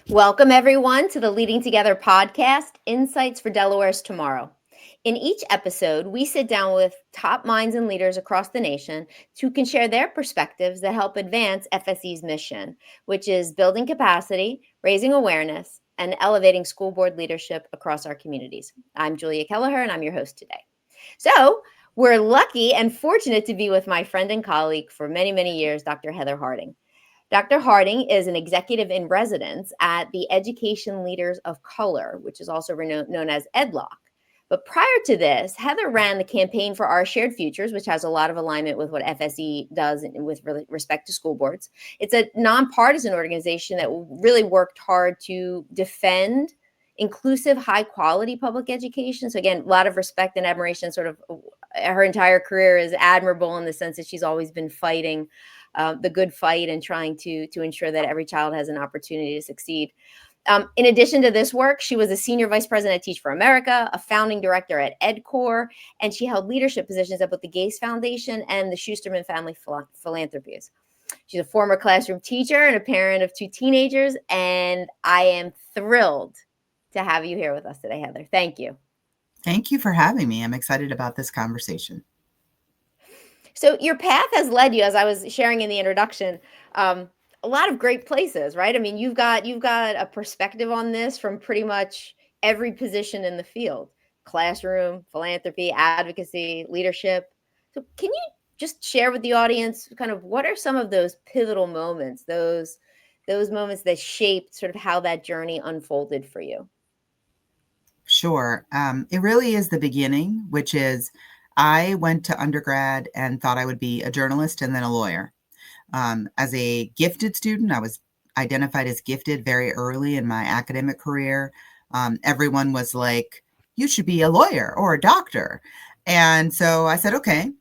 Welcome, everyone, to the Leading Together podcast, Insights for Delaware's Tomorrow. In each episode, we sit down with top minds and leaders across the nation who can share their perspectives that help advance FSE's mission, which is building capacity, raising awareness, and elevating school board leadership across our communities. I'm Julia Kelleher, and I'm your host today. So, we're lucky and fortunate to be with my friend and colleague for many, many years, Dr. Heather Harding. Dr. Harding is an executive in residence at the Education Leaders of Color, which is also known as EdLock. But prior to this, Heather ran the Campaign for Our Shared Futures, which has a lot of alignment with what FSE does with respect to school boards. It's a nonpartisan organization that really worked hard to defend inclusive, high-quality public education. So again, a lot of respect and admiration. Sort of her entire career is admirable in the sense that she's always been fighting the good fight and trying to ensure that every child has an opportunity to succeed. In addition to this work, she was a senior vice president at Teach for America, a founding director at EdCore, and she held leadership positions at both the Gates Foundation and the Schusterman Family Philanthropies. She's a former classroom teacher and a parent of two teenagers, and I am thrilled to have you here with us today, Heather. Thank you. Thank you for having me. I'm excited about this conversation. So your path has led you, as I was sharing in the introduction, a lot of great places, right? I mean, you've got a perspective on this from pretty much every position in the field: classroom, philanthropy, advocacy, leadership. So can you just share with the audience kind of what are some of those pivotal moments, those moments that shaped sort of how that journey unfolded for you? Sure. It really is the beginning, which is I went to undergrad and thought I would be a journalist and then a lawyer. As a gifted student, I was identified as gifted very early in my academic career. Everyone was like, you should be a lawyer or a doctor. And so I said, okay.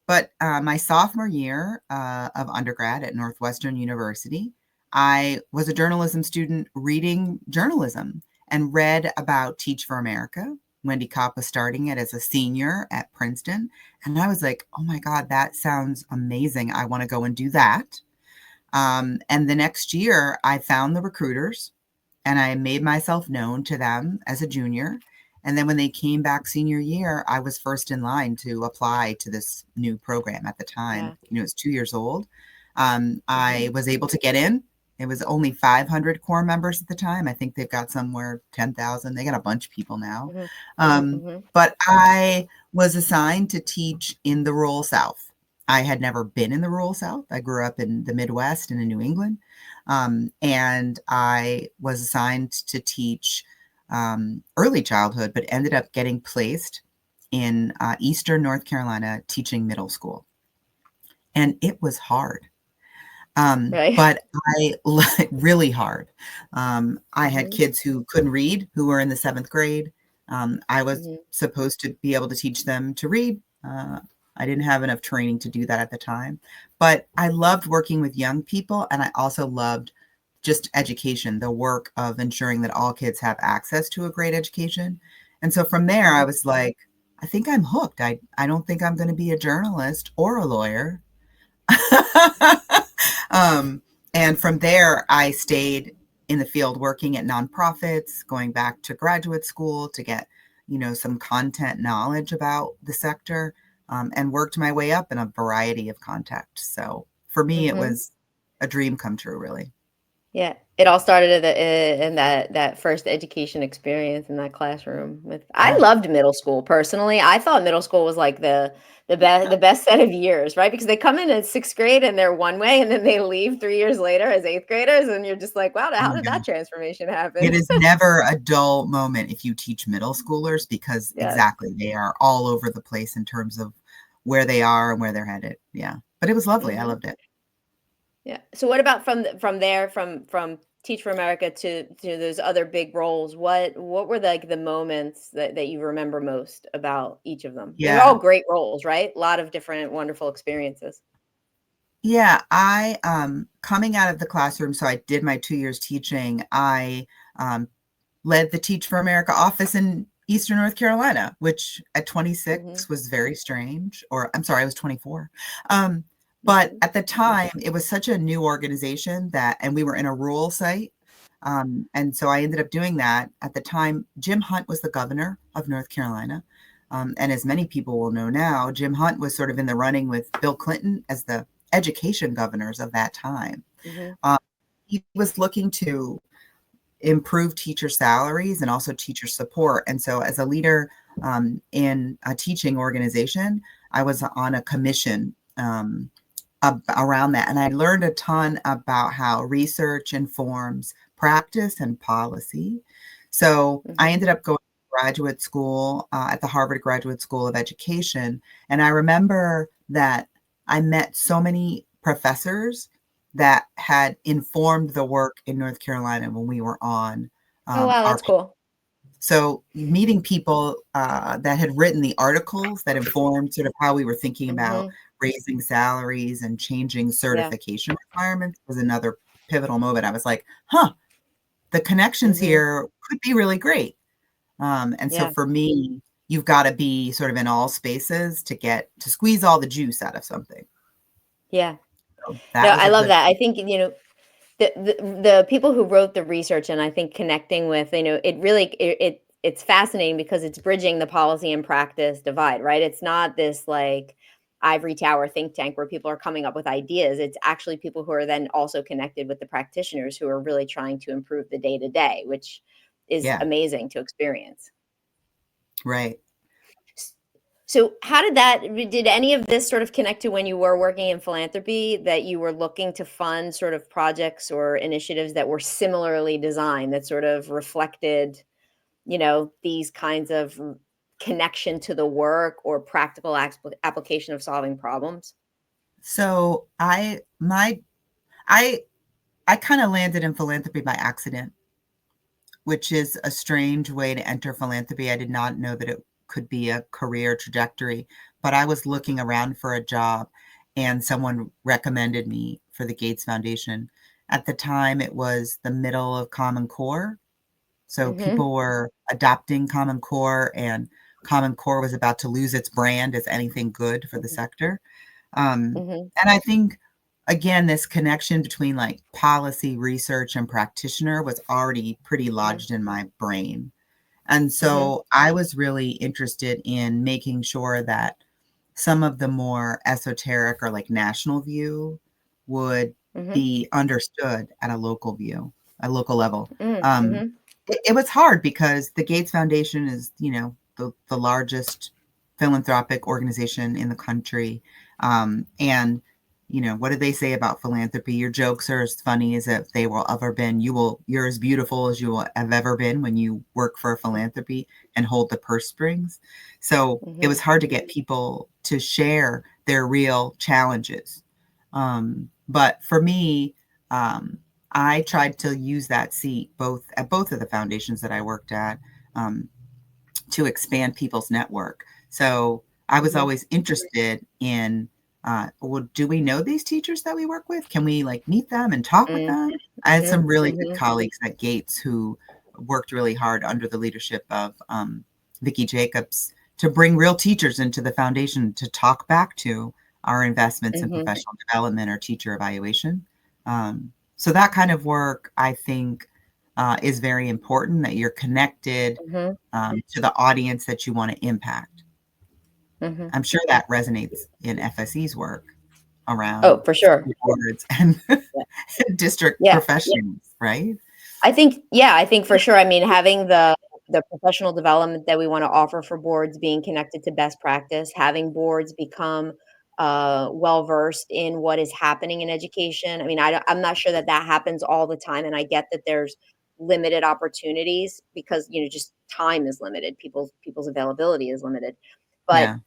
But my sophomore year of undergrad at Northwestern University, I was a journalism student reading journalism and read about Teach for America. Wendy Kopp was starting it as a senior at Princeton. And I was like, oh my God, that sounds amazing. I want to go and do that. And the next year, I found the recruiters and I made myself known to them as a junior. And then when they came back senior year, I was first in line to apply to this new program at the time. Yeah. It was 2 years old. I was able to get in. It was only 500 core members at the time. I think they've got somewhere 10,000. They got a bunch of people now. But I was assigned to teach in the rural South. I had never been in the rural South. I grew up in the Midwest and in New England. And I was assigned to teach early childhood, but ended up getting placed in Eastern North Carolina teaching middle school. And it was hard. Right. But really hard. I had kids who couldn't read, who were in the 7th grade. I was supposed to be able to teach them to read. I didn't have enough training to do that at the time, but I loved working with young people. And I also loved just education, the work of ensuring that all kids have access to a great education. And so from there, I was like, I think I'm hooked. I don't think I'm going to be a journalist or a lawyer. And from there, I stayed in the field working at nonprofits, going back to graduate school to get, some content knowledge about the sector, and worked my way up in a variety of contexts. So for me, it was a dream come true, really. Yeah, it all started in that first education experience in that classroom. I loved middle school personally. I thought middle school was like the best set of years, right? Because they come in 6th grade and they're one way, and then they leave 3 years later as 8th graders, and you're just like, wow, how did that transformation happen? It is never a dull moment if you teach middle schoolers, because exactly, they are all over the place in terms of where they are and where they're headed. Yeah, but it was lovely. I loved it. Yeah. So what about from there, from Teach for America to those other big roles? What were the moments that you remember most about each of them? They're all great roles, right? A lot of different wonderful experiences. Yeah, I coming out of the classroom, so I did my 2 years teaching. I led the Teach for America office in Eastern North Carolina, which at 26 was very strange. Or I'm sorry, I was 24. But at the time, it was such a new organization and we were in a rural site. And so I ended up doing that. At the time, Jim Hunt was the governor of North Carolina. And as many people will know now, Jim Hunt was sort of in the running with Bill Clinton as the education governors of that time. Mm-hmm. He was looking to improve teacher salaries and also teacher support. And so, as a leader in a teaching organization, I was on a commission around that. And I learned a ton about how research informs practice and policy. So I Mm-hmm. ended up going to graduate school at the Harvard Graduate School of Education. And I remember that I met so many professors that had informed the work in North Carolina when we were on Oh, wow, our. that's cool. So meeting people that had written the articles that informed sort of how we were thinking about Mm-hmm. raising salaries and changing Yeah. certification requirements was another pivotal moment. I was like, huh, the connections Mm-hmm. here could be really great. And so Yeah. for me, you've got to be sort of in all spaces to squeeze all the juice out of something. Yeah. So No, that was I a love good. that. I think, the people who wrote the research, and I think connecting with, it really it's fascinating because it's bridging the policy and practice divide, right? It's not this like ivory tower think tank where people are coming up with ideas. It's actually people who are then also connected with the practitioners who are really trying to improve the day to day, which is Yeah, amazing to experience. right. So, did any of this sort of connect to when you were working in philanthropy, that you were looking to fund sort of projects or initiatives that were similarly designed, that sort of reflected, these kinds of connection to the work or practical application of solving problems? So I I kind of landed in philanthropy by accident, which is a strange way to enter philanthropy. I did not know that it could be a career trajectory, but I was looking around for a job and someone recommended me for the Gates Foundation. At the time, it was the middle of Common Core. So Mhm. people were adopting Common Core, and Common Core was about to lose its brand as anything good for the Mhm. sector. Mhm. And I think, again, this connection between like policy, research, and practitioner was already pretty Mhm. lodged in my brain. And Mhm. so I was really interested in making sure that some of the more esoteric or like national view would Mhm. be understood at a local level. Mhm. Um, Mhm. it was hard because the Gates Foundation is, the largest philanthropic organization in the country. And what do they say about philanthropy? Your jokes are as funny as if they will ever been. You're as beautiful as you will have ever been when you work for a philanthropy and hold the purse strings. So it was Mhm. hard to get people to share their real challenges. But for me, um, I tried to use that seat both of the foundations that I worked at, um, to expand people's network. So I was Mhm. always interested in, well, do we know these teachers that we work with? Can we like meet them and talk with Mhm. them? I had Mhm. some really good Mhm. colleagues at Gates who worked really hard under the leadership of Vicki Jacobs to bring real teachers into the foundation to talk back to our investments in Mhm. professional development or teacher evaluation. So that kind of work, I think, is very important, that you're connected Mhm. to the audience that you want to impact. Mhm. I'm sure that resonates in FSE's work around Oh, for sure. school boards and Yeah. district Yeah. professionals, right? I think for sure. I mean, having the professional development that we want to offer for boards, being connected to best practice, having boards become well versed in what is happening in education. I mean, I'm not sure that that happens all the time, and I get that there's limited opportunities because just time is limited. People's availability is limited, but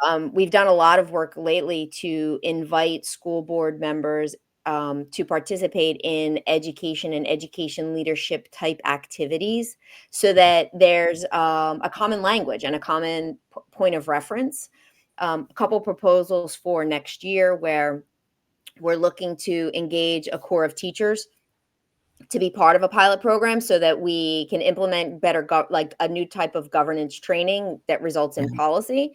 Yeah, we've done a lot of work lately to invite school board members to participate in education and education leadership type activities so that there's a common language and a common point of reference. A couple proposals for next year where we're looking to engage a core of teachers to be part of a pilot program so that we can implement better like a new type of governance training that results yeah, in policy,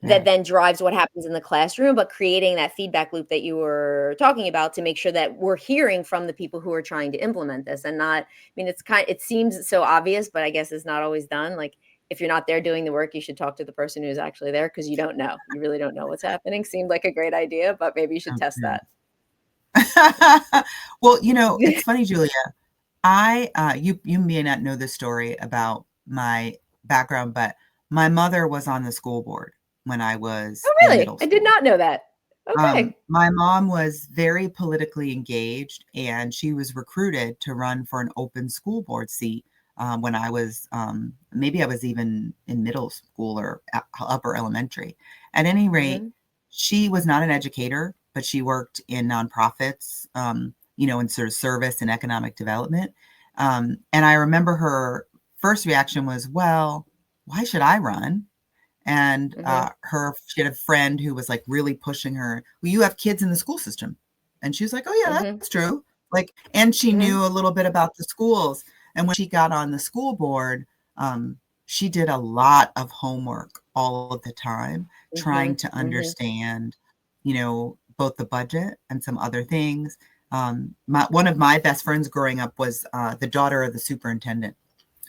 that Right. then drives what happens in the classroom, but creating that feedback loop that you were talking about to make sure that we're hearing from the people who are trying to implement this and not, I mean, it seems so obvious, but I guess it's not always done. Like if you're not there doing the work, you should talk to the person who's actually there because you don't know. You really don't know what's happening. Seemed like a great idea, but maybe you should test Okay. that. Well, it's funny, Julia. You may not know this story about my background, but my mother was on the school board when I was Oh, in really? middle I did school. not know that. Okay. My mom was very politically engaged, and she was recruited to run for an open school board seat when I was maybe I was even in middle school or upper elementary. At any rate, Mhm. she was not an educator, but she worked in nonprofits, in sort of service and economic development. And I remember her first reaction was, "Well, why should I run?" And, Mhm. she had a friend who was, like, really pushing her, "Well, you have kids in the school system." And she was like, "Oh, yeah, Mhm. that's true." Like, and she Mhm. knew a little bit about the schools, and when she got on the school board, she did a lot of homework all of the time, trying Mhm. to Mhm. understand, both the budget and some other things. One of my best friends growing up was, the daughter of the superintendent.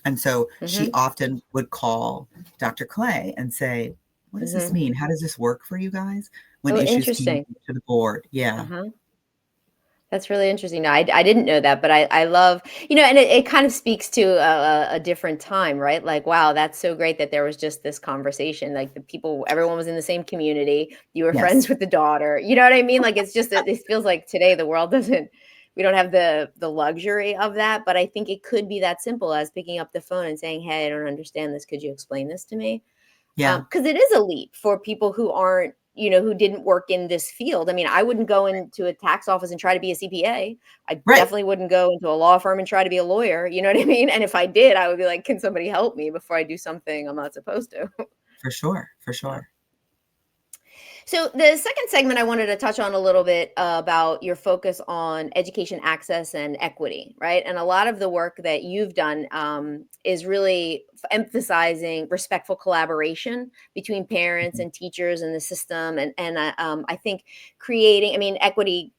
And so she Mhm. often would call Dr. Clay and say, "What does this Mhm. mean? How does this work for you guys?" When Oh, issues came interesting. to the board. Yeah. Uh-huh. That's really interesting. No, I didn't know that, but I love, and it kind of speaks to a different time, right? Like, wow, that's so great that there was just this conversation. Like the people, everyone was in the same community. You were Yes. friends with the daughter. You know what I mean? Like it's just it feels like today the world doesn't. We don't have the luxury of that, but I think it could be that simple as picking up the phone and saying, "Hey, I don't understand this. Could you explain this to me?" Yeah. Because it is a leap for people who aren't, who didn't work in this field. I mean, I wouldn't go into a tax office and try to be a CPA. I Right. definitely wouldn't go into a law firm and try to be a lawyer. You know what I mean? And if I did, I would be like, can somebody help me before I do something I'm not supposed to? For sure. For Yeah. sure. So the second segment, I wanted to touch on a little bit about your focus on education access and equity, right? And a lot of the work that you've done is really emphasizing respectful collaboration between parents Mhm. and teachers and the system, and I think creating, I mean, equity,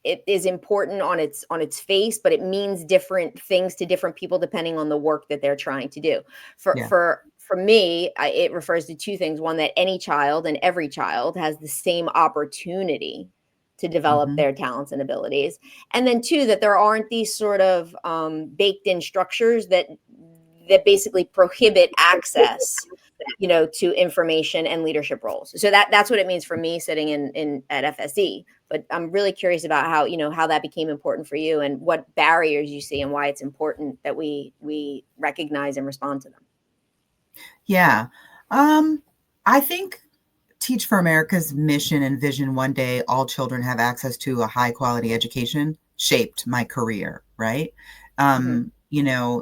it is important on its face, but it means different things to different people depending on the work that they're trying to do. Yeah. For me, it refers to two things: one, that any child and every child has the same opportunity to develop Mhm. their talents and abilities, and then two, that there aren't these sort of baked in structures that basically prohibit access, to information and leadership roles. So that's what it means for me sitting in at FSE. But I'm really curious about how, how that became important for you and what barriers you see and why it's important that we recognize and respond to them. Yeah. Um, I think Teach for America's mission and vision, one day all children have access to a high quality education, shaped my career, right? Mhm.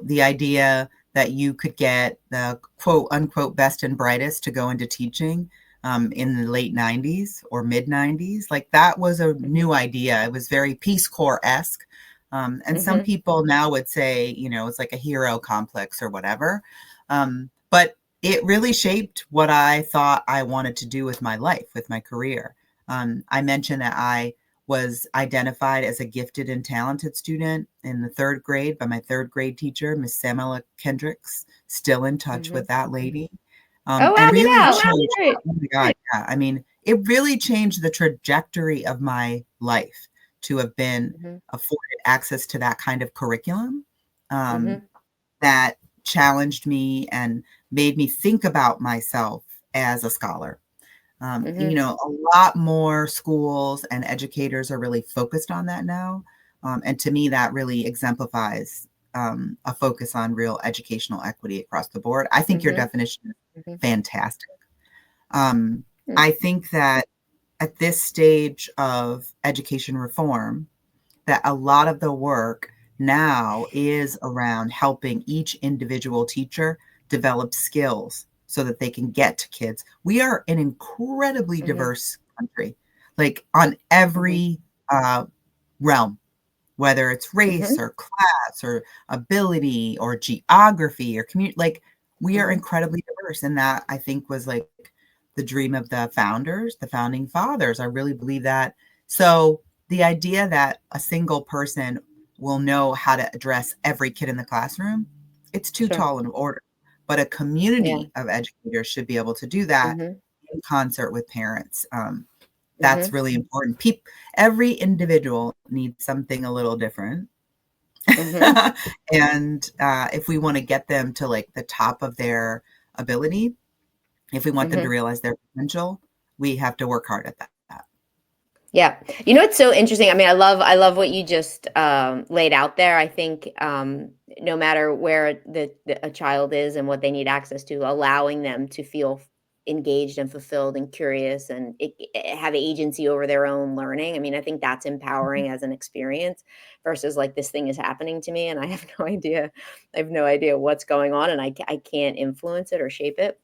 The idea that you could get the quote unquote best and brightest to go into teaching in the late 90s or mid 90s, like that was a Mhm. new idea. It was very Peace Corps esque. And some Mhm. people now would say, it's like a hero complex or whatever. But it really shaped what I thought I wanted to do with my life, with my career. I mentioned that I was identified as a gifted and talented student in the third grade by my third grade teacher, Miss Samela Kendricks, still in touch with Mhm. that lady. Oh And wow, get really out. changed, Great. oh my God, yeah. I mean, it really changed the trajectory of my life to have been Mhm. afforded access to that kind of curriculum. Um, Mhm. that challenged me and made me think about myself as a scholar. Mhm. A lot more schools and educators are really focused on that now. And to me, that really exemplifies a focus on real educational equity across the board. I think your Mhm. definition is Mhm. fantastic. Um, Mm. I think that at this stage of education reform, that a lot of the work now is around helping each individual teacher develop skills so that they can get to kids. We are an incredibly Mhm. diverse country, like on Mhm. every uh, realm, whether it's race Mhm. or class or ability or geography or community. Like we are Mhm. incredibly diverse, and that I think was like the dream of the founders, the founding fathers. I really believe that. So the idea that a single person will know how to address every kid in the classroom, it's too Sure. tall an order. But a Yeah. community of educators should be able to do that Mhm. in concert with parents. That's Mhm. really important. Every individual needs something a little different. Mhm. And if we want to get them to like the top of their ability, if we want them to Mhm. realize their potential, we have to work hard at that. Yeah. You know, it's so interesting. I mean, I love what you just laid out there. I think no matter where a child is and what they need access to, allowing them to feel engaged and fulfilled and curious and have agency over their own learning. I mean, I think that's Mhm. empowering as an experience versus like this thing is happening to me and I have no idea. I have no idea what's going on and I can't influence it or shape it.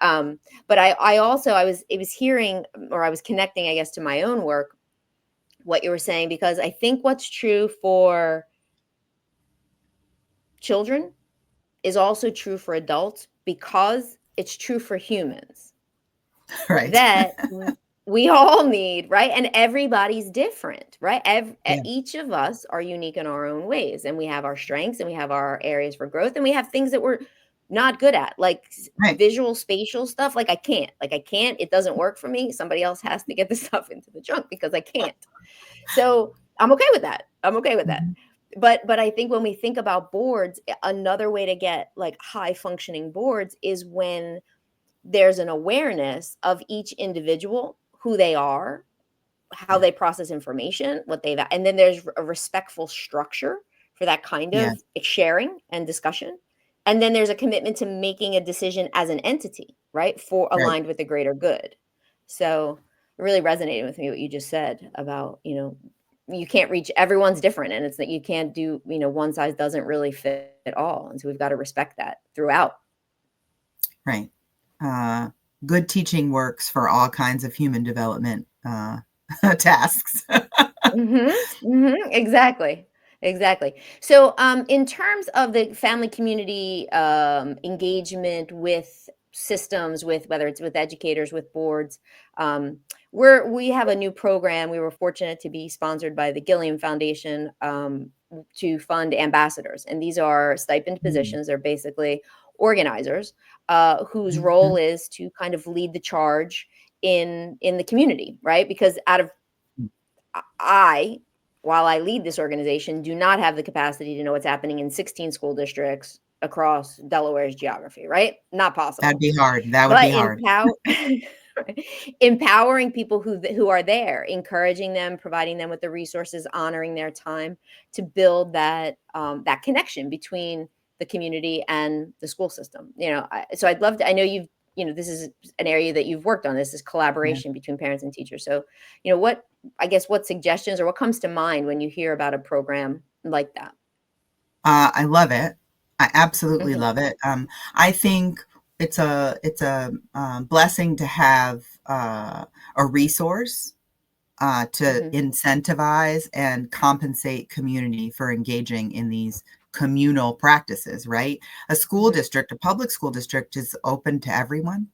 Um, but I also I was hearing or I was connecting, I guess, to my own work, what you were saying, because I think what's true for children is also true for adults because it's true for humans Right. that we all need, right? And everybody's different, right? Yeah. Each of us are unique in our own ways, and we have our strengths and we have our areas for growth, and we have things that we're not good at, like Right. visual spatial stuff. Like I can't, it doesn't work for me. Somebody else has to get the stuff into the junk because I can't. So I'm okay with that. I'm okay with that. Mhm. But I think when we think about boards, another way to get like high functioning boards is when there's an awareness of each individual, who they are, how Yeah. they process information, what they've, and then there's a respectful structure for that kind Yeah. of sharing and discussion. And then there's a commitment to making a decision as an entity, right? For Right. aligned with the greater good. So it really resonated with me what you just said about, you can't reach everyone's different and it's that you can't do, one size doesn't really fit all. And so we've got to respect that throughout. Right. Uh, Good teaching works for all kinds of human development tasks. Mhm, mhm, exactly, exactly. So, in terms of the family community, engagement with systems, with whether it's with educators, with boards, um, we have a new program. We were fortunate to be sponsored by the Gilliam Foundation, to fund ambassadors, and these are stipend Mm. positions. They're basically organizers, whose role Mhm. is to kind of lead the charge in the community, right? Because out of I, while I lead this organization, do not have the capacity to know what's happening in 16 school districts across Delaware's geography, right? Not That'd possible. be hard. That would be But hard. empowering people who are there, encouraging them, providing them with the resources, honoring their time to build that connection between the community and the school system. So I'd love to. I know this is an area that you've worked on. This is Yeah. collaboration between parents and teachers. So, what I guess what suggestions or what comes to mind when you hear about a program like that? I love it. I absolutely Mhm, love it. I think it's a blessing to have a resource to mhm, incentivize and compensate community for engaging in these communal practices, right? mhm, A public school district is open to everyone,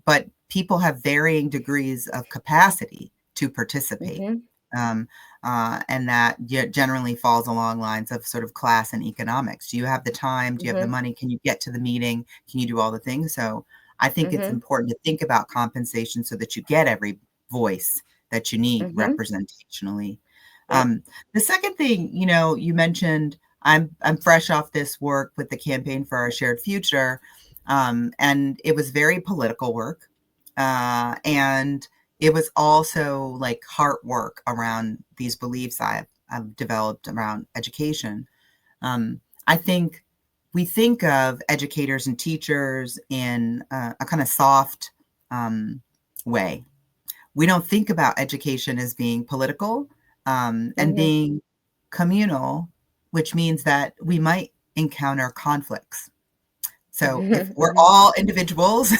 but people have varying degrees of capacity to participate. mhm, Um, and that generally falls along lines of sort of class and economics. Do you have the time? Do you have the mhm, money? Can you get to the meeting? Can you do all the things? So I think it's mhm, important to think about compensation so that you get every voice that you need mhm. representationally. Yep. The second thing, you mentioned I'm fresh off this work with the Campaign for Our Shared Future, and it was very political work, and it was also like heart work around these beliefs I've developed around education. I think we think of educators and teachers in a kind of soft way. We don't think about education as being political and Mhm, being communal, which means that we might encounter conflicts. So if mhm, we're mhm, all individuals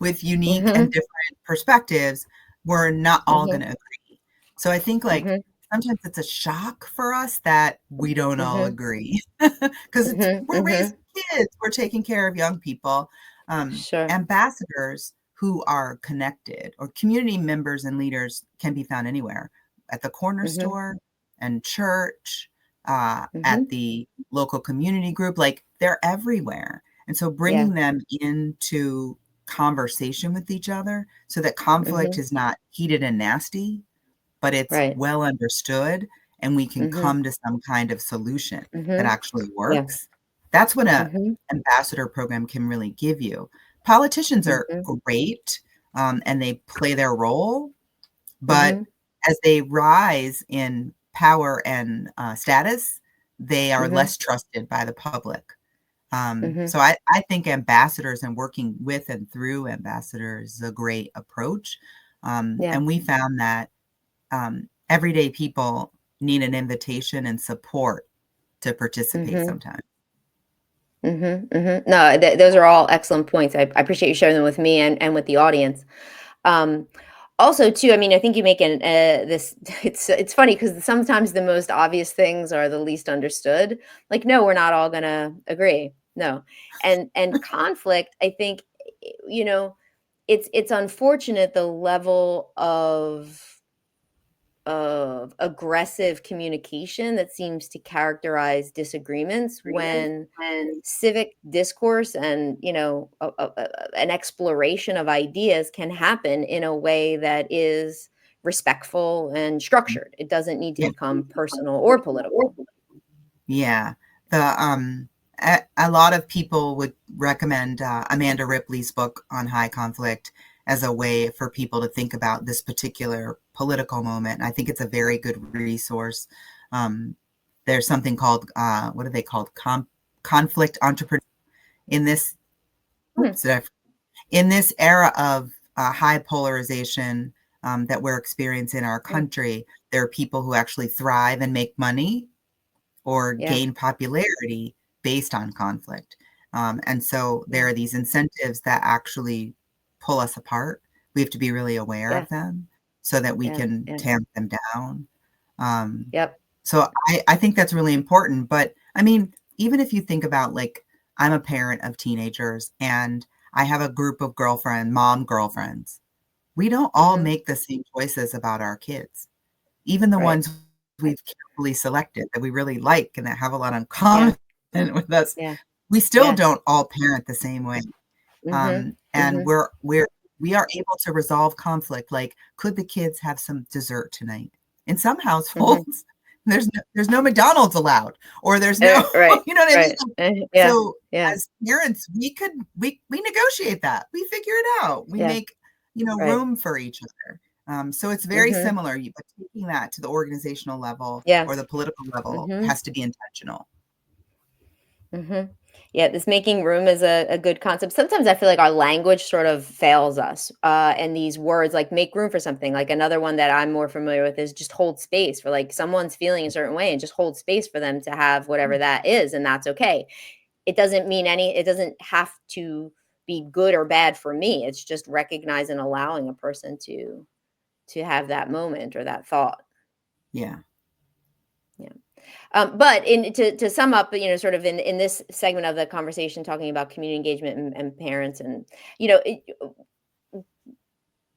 with unique and mhm, different perspectives, we're not all mhm, going to agree. So I think like mhm, sometimes it's a shock for us that we don't all mhm, agree because mhm, we're raising mhm. kids, we're taking care of young people, Sure. ambassadors who are connected, or community members and leaders can be found anywhere, at the corner Mhm. store and church, at Mhm. the local community group, like they're everywhere. And so Yeah. bringing them into conversation with each other so that conflict Mhm. is not heated and nasty, but it's Right. well understood and we can Mhm. come to some kind of solution that Mhm. actually Yeah. works. That's what a Mhm. ambassador program can really give you. Politicians are Mhm. great, and they play their role, but Mhm. as they rise in power and status, they are Mhm. less trusted by the public. Mhm. So I think ambassadors and working with and through ambassadors is a great approach. Yeah. And we found that everyday people need an invitation and support to participate Mhm. sometimes. Mhm. Mhm. No, those are all excellent points. I appreciate you sharing them with me and with the audience. Um, Also, too, I mean, I think you make this. It's funny because sometimes the most obvious things are the least understood. Like, no, we're not all gonna agree. No, and conflict. I think, you know, it's unfortunate the level of aggressive communication that seems to characterize disagreements Agreements when and civic discourse and an exploration of ideas can happen in a way that is respectful and structured. It doesn't need to yeah. become personal or political. Yeah. The a lot of people would recommend Amanda Ripley's book on high conflict as a way for people to think about this particular political moment. I think it's a very good resource. Um, there's something called what are they called? Conflict entrepreneur in this. Hmm, Oops, in this era of high polarization that we're experiencing in our hmm, country, there are people who actually thrive and make money or yeah, gain popularity based on conflict. And so there yeah, are these incentives that actually pull us apart. We have to be really aware yeah, of them so that we yeah, can yeah, tamp them down. Um, yep, so I think that's really important. But I mean, even if you think about like, I'm a parent of teenagers and I have a group of mom girlfriends. We don't all mm-hmm, make the same choices about our kids. Even the right, ones we've carefully selected that we really like and that have a lot in yeah, common with us, yeah, we still yeah, don't all parent the same way. mm-hmm, And mm-hmm, we are able to resolve conflict. Like, could the kids have some dessert tonight? In some mm-hmm. households, there's no McDonald's allowed, or there's no, Right, you know what I mean? right, yeah, So yeah, as parents, we negotiate that. We figure it out. We yeah, make, right, room for each other. So it's very mm-hmm, similar, but taking that to the organizational level yeah, or the political level mm-hmm. has to be intentional. Mhm. Yeah, this making room is a good concept. Sometimes I feel like our language sort of fails us, and these words like make room for something. Like another one that I'm more familiar with is just hold space for like someone's feeling a certain way and just hold space for them to have whatever that is, and that's okay. It doesn't have to be good or bad for me. It's just recognize and allowing a person to have that moment or that thought. Yeah. Yeah. But to sum up, sort of in this segment of the conversation, talking about community engagement and parents, and you know, it,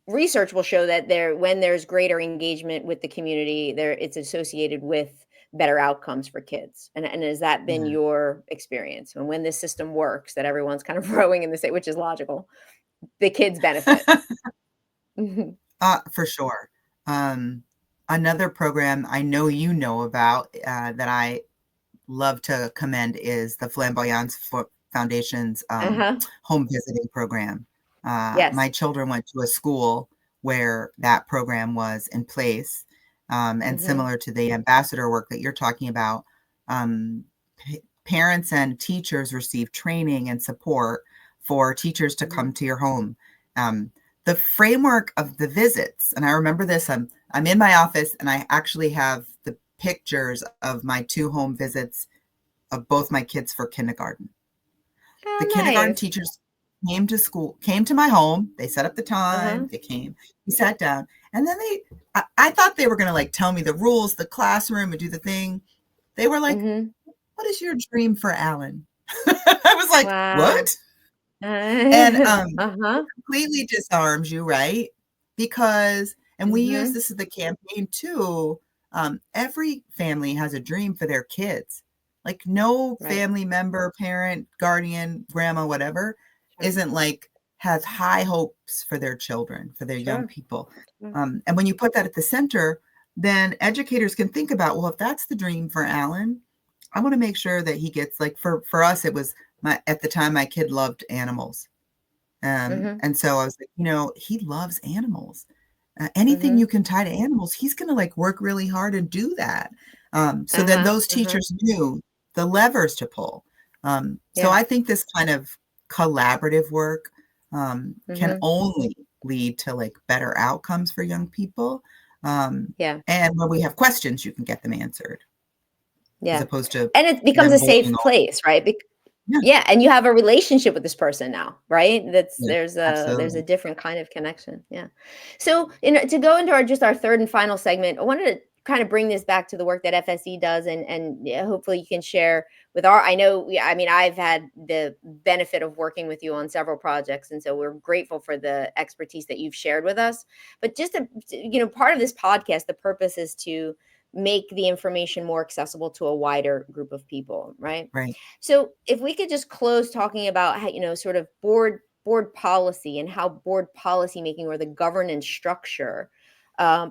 research will show that when there's greater engagement with the community, it's associated with better outcomes for kids. And has that been Yeah. your experience? And when this system works, that everyone's kind of rowing in the same, which is logical, the kids benefit. Mhm. For sure. Um, Another program I know you know about that I love to commend is the Flamboyance Foundation's Uh-huh. home visiting program. Yes. My children went to a school where that program was in place, and Hmm. similar to the ambassador work that you're talking about, um, parents and teachers receive training and support for teachers to Hmm. come to your home. Um, the framework of the visits, and I remember this. I'm in my office, and I actually have the pictures of my 2 home visits of both my kids for kindergarten. The Oh, kindergarten nice. teachers came to my home, they set up the Uh-huh. time, they came, we sat down, and then I thought they were gonna, like, tell me the rules, the classroom, and do the thing. They were like, Hmm. "What is your dream for Alan?" I was like, Wow. "What?" And Uh-huh. completely disarms you, right? Because, and we use Mhm. this as the campaign too. Every family has a dream for their kids. Like no Right. family member, parent, guardian, grandma, whatever, Sure. isn't like has high hopes for their children, for their young Sure. people. Sure. And when you put that at the center, then educators can think about, well, if that's the dream for Alan, I want to make sure that he gets like for us, it was my at the time my kid loved animals. Mhm. And so I was like, he loves animals. Anything you Mhm. can tie to animals, he's going to like work really hard and do that. So then Uh-huh. those Uh-huh. teachers knew the levers to pull. So Yeah. I think this kind of collaborative work can Mhm. only lead to like better outcomes for young people. Um, Yeah. and when we have questions, you can get them answered as Yeah. opposed to And it becomes them a holding safe on. place, right? Yeah, Yeah, and you have a relationship with this person now, right? That's yeah, there's a absolutely. different kind of connection. Yeah. So, to go into our third and final segment, I wanted to kind of bring this back to the work that FSE does, and yeah, hopefully you can share with our. I know, I mean, I've had the benefit of working with you on several projects, and so we're grateful for the expertise that you've shared with us. But just part of this podcast, the purpose is to make the information more accessible to a wider group of people, right? Right. So if we could just close talking about how, sort of board policy and how board policy making or the governance structure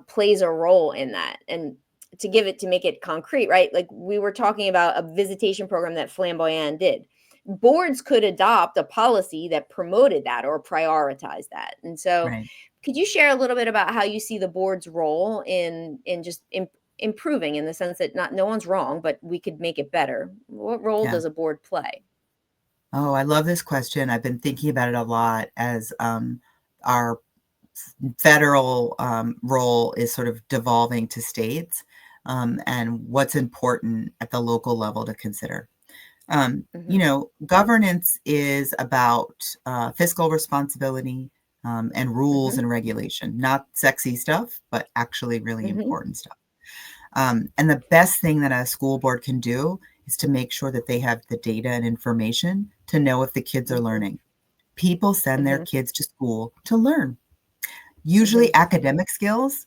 plays a role in that. And to make it concrete, right? Like we were talking about a visitation program that Flamboyant did. Boards could adopt a policy that promoted that or prioritized that. And so Right. could you share a little bit about how you see the board's role in just improving in the sense that not no one's wrong, but we could make it better. What role Yeah. does a board play? Oh, I love this question. I've been thinking about it a lot as our federal role is sort of devolving to states, and what's important at the local level to consider. Mhm, Governance is about fiscal responsibility and rules mhm, and regulation, not sexy stuff, but actually really mhm, important stuff. And the best thing that a school board can do is to make sure that they have the data and information to know if the kids are mhm, learning. People send their mhm, kids to school to learn, usually mhm, academic skills,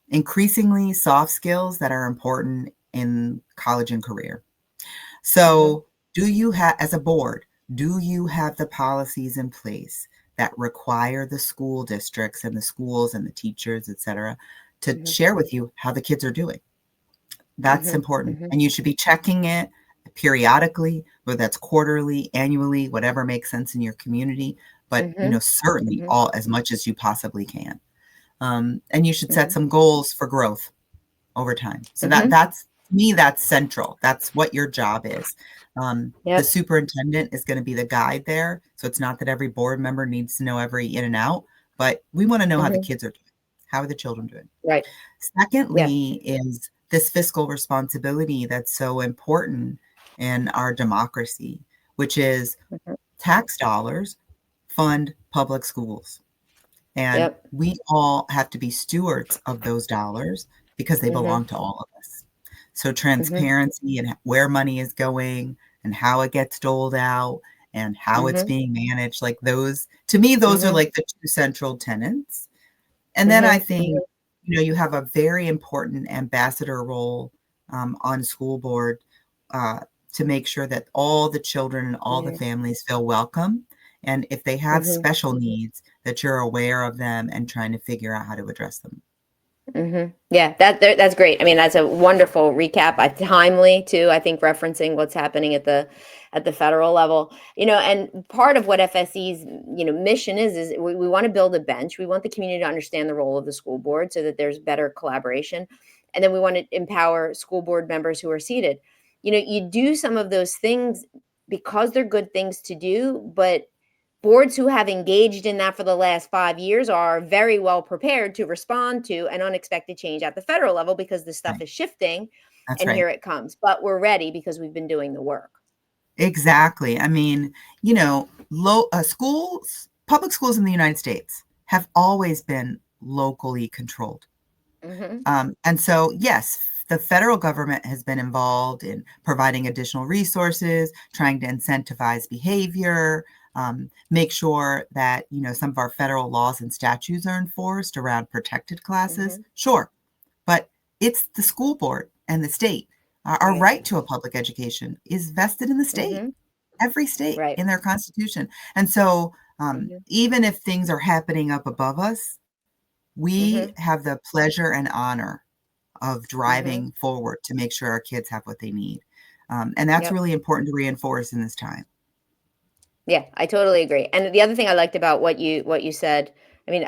increasingly soft skills that are important in college and career. mhm, So, do you have, as a board, do you have the policies in place that require the school districts and the schools and the teachers, et cetera, to mhm, share with you how the kids are doing? That's mhm, important, mhm, and you should be checking it periodically, whether that's quarterly, annually, whatever makes sense in your community, but, mhm, certainly mhm, all as much as you possibly can. And you should set mhm, some goals for growth over time. So mhm. that's to me, that's central. That's what your job is. The Yep. superintendent is gonna be the guide there, so it's not that every board member needs to know every in and out, but we wanna know how the Mhm. kids are doing. How are the children doing? Right. Yeah. Secondly is this fiscal responsibility that's so important in our democracy, which is Mhm. tax dollars fund public schools. And Yep. we all have to be stewards of those dollars because they Mhm, belong to all of us. So mhm, transparency and where money is going and how it gets doled out and how it's mhm, being managed, like those to me, those are mhm, like the two central tenets. And then I mhm, think, mhm. you have a very important ambassador role on school board uh, to make sure that all the children and all the Yeah. families feel welcome. And if they have Mhm. special needs, that you're aware of them and trying to figure out how to address them. Yeah, that's great. I mean, that's a wonderful recap. Timely too. I think referencing what's happening at the federal level. And part of what FSE's mission is we want to build a bench. We want the community to understand the role of the school board so that there's better collaboration, and then we want to empower school board members who are seated. You do some of those things because they're good things to do, but boards who have engaged in that for the last 5 years are very well prepared to respond to an unexpected change at the federal level because the stuff Right. is shifting That's and right. here it comes. But we're ready because we've been doing the work. Exactly. I mean, public schools in the United States have always been locally controlled. Hmm. And so, yes, the federal government has been involved in providing additional resources, trying to incentivize behavior, make sure that, some of our federal laws and statutes are enforced around protected classes. Mm-hmm. Sure, but it's the school board and the state. Our Right. right to a public education is vested in the state, Mm-hmm. every state Right. in their constitution. And so Mm-hmm. even if things are happening up above us, we Mm-hmm. have the pleasure and honor of Mm-hmm. driving forward to make sure our kids have what they need. And that's Yep. really important to reinforce in this time. Yeah, I totally agree. And the other thing I liked about what you said, I mean,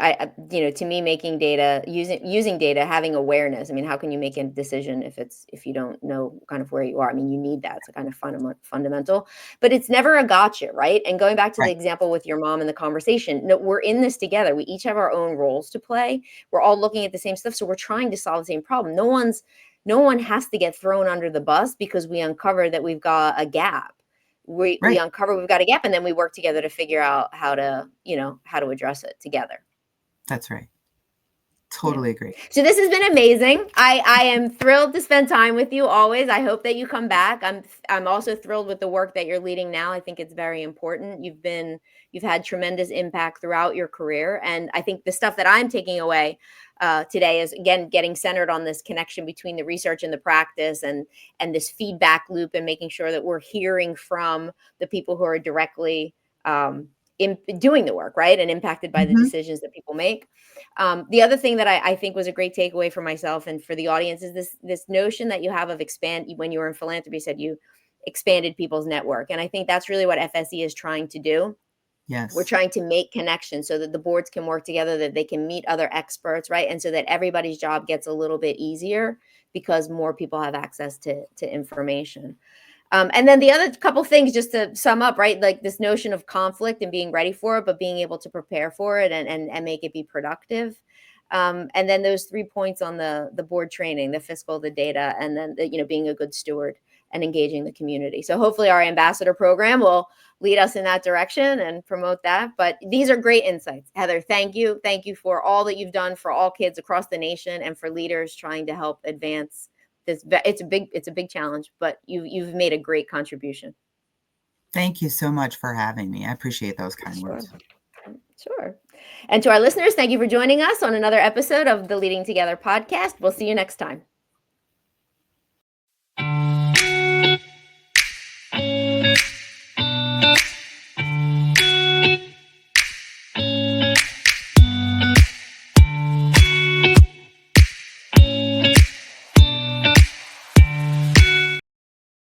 to me, making data, using data, having awareness. I mean, how can you make a decision if you don't know kind of where you are? I mean, you need that. It's a kind of fundamental, but it's never a gotcha, right? And going back to the Right, example with your mom and the conversation, no, we're in this together. We each have our own roles to play. We're all looking at the same stuff, so we're trying to solve the same problem. No one has to get thrown under the bus because we uncover that we've got a gap. We right. uncover we've got a gap, and then we work together to figure out how to address it together. That's right. Yeah. Totally agree. So this has been amazing. I am thrilled to spend time with you always. I hope that you come back. I'm also thrilled with the work that you're leading now. I think it's very important. You've had tremendous impact throughout your career, and I think the stuff that I'm taking away today is, again, getting centered on this connection between the research and the practice, and this feedback loop, and making sure that we're hearing from the people who are directly doing the work, right, and impacted by the Mhm. decisions that people make. The other thing that I think was a great takeaway for myself and for the audience is this notion that you have of expand. When you were in philanthropy, you said you expanded people's network, and I think that's really what FSE is trying to do. We're Yes. trying to make connections so that the boards can work together, that they can meet other experts, right, and so that everybody's job gets a little bit easier because more people have access to information. And then the other couple things, just to sum up, right? Like this notion of conflict and being ready for it, but being able to prepare for it and make it be productive. And then those 3 points on the board training, the fiscal, the data, and then being a good steward and engaging the community. So hopefully our ambassador program will lead us in that direction and promote that. But these are great insights. Heather, thank you. Thank you for all that you've done for all kids across the nation and for leaders trying to help advance this. It's a big challenge, but you've made a great contribution. Thank you so much for having me. I appreciate those kind Sure. words. Sure. And to our listeners, thank you for joining us on another episode of the Leading Together podcast. We'll see you next time.